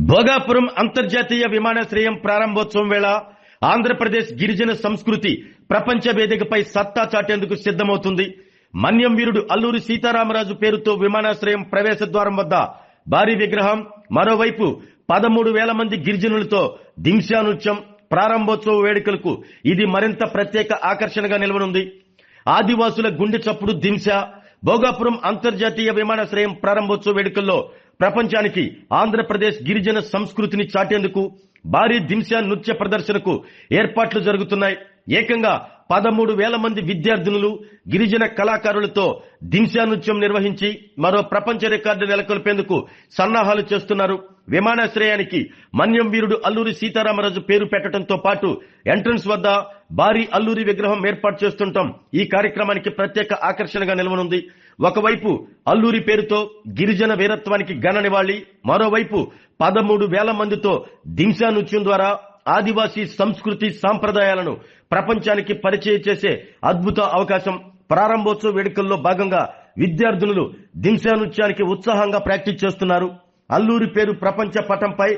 భోగాపురం అంతర్జాతీయ విమానాశ్రయం ప్రారంభోత్సవం వేళ ఆంధ్రప్రదేశ్ గిరిజన సంస్కృతి ప్రపంచ వేదికపై సత్తా చాటేందుకు సిద్ధమవుతుంది. మన్యం వీరుడు అల్లూరి సీతారామరాజు పేరుతో విమానాశ్రయం ప్రవేశ ద్వారం వద్ద భారీ విగ్రహం, మరోవైపు 13,000 మంది గిరిజనులతో దింశా నృత్యం. ప్రారంభోత్సవ వేడుకలకు ఇది మరింత ప్రత్యేక ఆకర్షణగా నిలవనుంది. ఆదివాసుల గుండె చప్పుడు దింశా. భోగాపురం అంతర్జాతీయ విమానాశ్రయం ప్రారంభోత్సవ వేడుకల్లో ప్రపంచానికి ఆంధ్రప్రదేశ్ గిరిజన సంస్కృతిని చాటేందుకు భారీ దింశా నృత్య ప్రదర్శనకు ఏర్పాట్లు జరుగుతున్నాయి. ఏకంగా 13,000 మంది విద్యార్థినులు, గిరిజన కళాకారులతో దింశా నృత్యం నిర్వహించి మరో ప్రపంచ రికార్డు నెలకొల్పేందుకు సన్నాహాలు చేస్తున్నారు. విమానాశ్రయానికి మన్యం వీరుడు అల్లూరి సీతారామరాజు పేరు పెట్టడంతో పాటు ఎంట్రన్స్ వద్ద భారీ అల్లూరి విగ్రహం ఏర్పాటు చేస్తుంటాం ఈ కార్యక్రమానికి ప్రత్యేక ఆకర్షణగా నిలవనుంది. ఒకవైపు అల్లూరి పేరుతో గిరిజన వీరత్వానికి ఘన నివాళి, మరోవైపు 13,000 మందితో దింశా నృత్యం ద్వారా ఆదివాసీ సంస్కృతి సాంప్రదాయాలను ప్రపంచానికి పరిచయం చేసే అద్భుత అవకాశం. ప్రారంభోత్సవ వేడుకల్లో భాగంగా విద్యార్థినులు దింశా నృత్యానికి ఉత్సాహంగా ప్రాక్టీస్ చేస్తున్నారు. అల్లూరి పేరు ప్రపంచ పటంపై,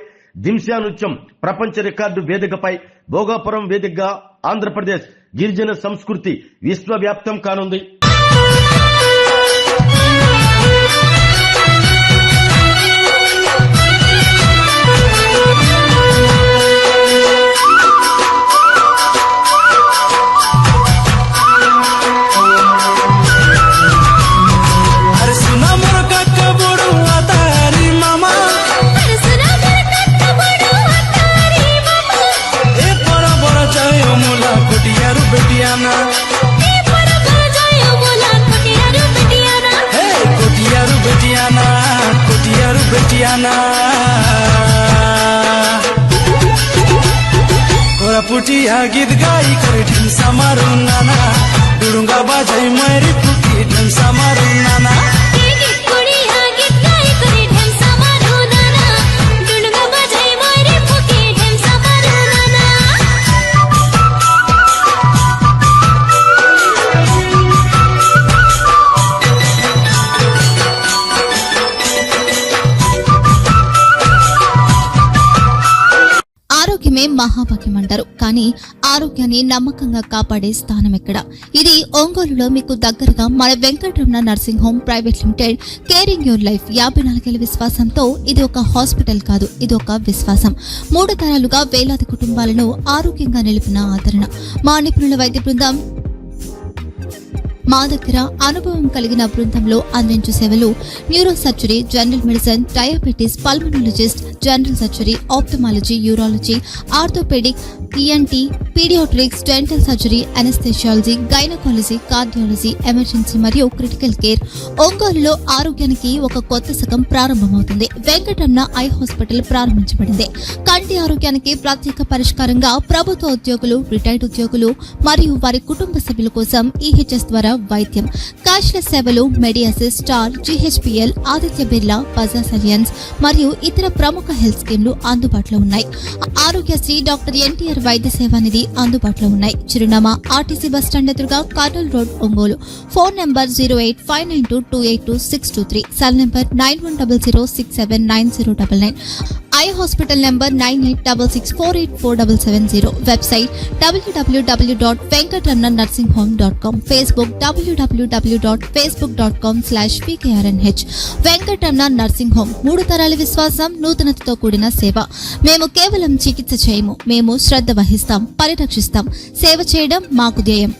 దింశా నృత్యం ప్రపంచ రికార్డు వేదికపై భోగాపురం వేదికగా ఆంధ్రప్రదేశ్ గిరిజన సంస్కృతి విశ్వవ్యాప్తం కానుంది. पुटिया गीत गाई करे ढेमसा मारू नाना, डुडुंगा बाजाई मारी पुटी ढेमसा मारू नाना. ఆరోగ్యమే మహాభాగ్యం అంటారు, కానీ ఆరోగ్యాన్ని నమ్మకంగా కాపాడే స్థానం ఎక్కడ? ఇది ఒంగోలులో మీకు దగ్గరగా మన Venkataramana nursing home private limited. Caring your life 54 ఏళ్ల విశ్వాసంతో ఇది ఒక హాస్పిటల్ కాదు, ఇది ఒక విశ్వాసం. 3 తరాలుగా వేలాది కుటుంబాలను ఆరోగ్యంగా నిలిపిన ఆదరణ. మా నిపుణుల వైద్య బృందం మా దగ్గర అనుభవం కలిగిన బృందంలో అందించే సేవలు neuro surgery, general medicine, diabetes, pulmonologist, general surgery, ophthalmology, urology, orthopedic, ENT, pediatrics, dental surgery, anesthesiology, gynaecology, cardiology, emergency మరియు క్రిటికల్ కేర్. ఒంగోలులో ఆరోగ్యానికి ఒక కొత్త శకం ప్రారంభమవుతుంది. వెంకటరమణ ఐ హాస్పిటల్ ప్రారంభించబడింది. కంటి ఆరోగ్యానికి ప్రత్యేక పరిష్కారంగా ప్రభుత్వ ఉద్యోగులు, రిటైర్డ్ ఉద్యోగులు మరియు వారి కుటుంబ సభ్యుల కోసం ఈహెచ్ఎస్ ద్వారా వైద్యం, క్యాష్లెస్ సేవలు, మెడియాసిస్, స్టార్, జీహెచ్పీఎల్, ఆదిత్య బిర్లా, బజాజ్ అలియన్స్ మరియు ఇతర ప్రముఖ హెల్త్ స్కీమ్లు అందుబాటులో ఉన్నాయి. ఆరోగ్యశ్రీ, డాక్టర్ ఎన్టీఆర్ వైద్య సేవా నిధి అందుబాటులో ఉన్నాయి. చిరునామా ఆర్టీసీ బస్టాండ్ ఎదురుగా, Kurnool road, Ongole. Phone number 08592282623, cell number 9100679099, eye hospital number 9866484770, website www.venkatramanarsinghome.com, Facebook www.facebook.com/pkrnh. Venkataramana nursing home, 3 తరాల విశ్వాసం, నూతనతతో కూడిన సేవ. మేము కేవలం చికిత్స చేయము, మేము శ్రద్ధ వహిస్తాం, పరిరక్షిస్తాం. సేవ చేయడం మాకు ధ్యేయం.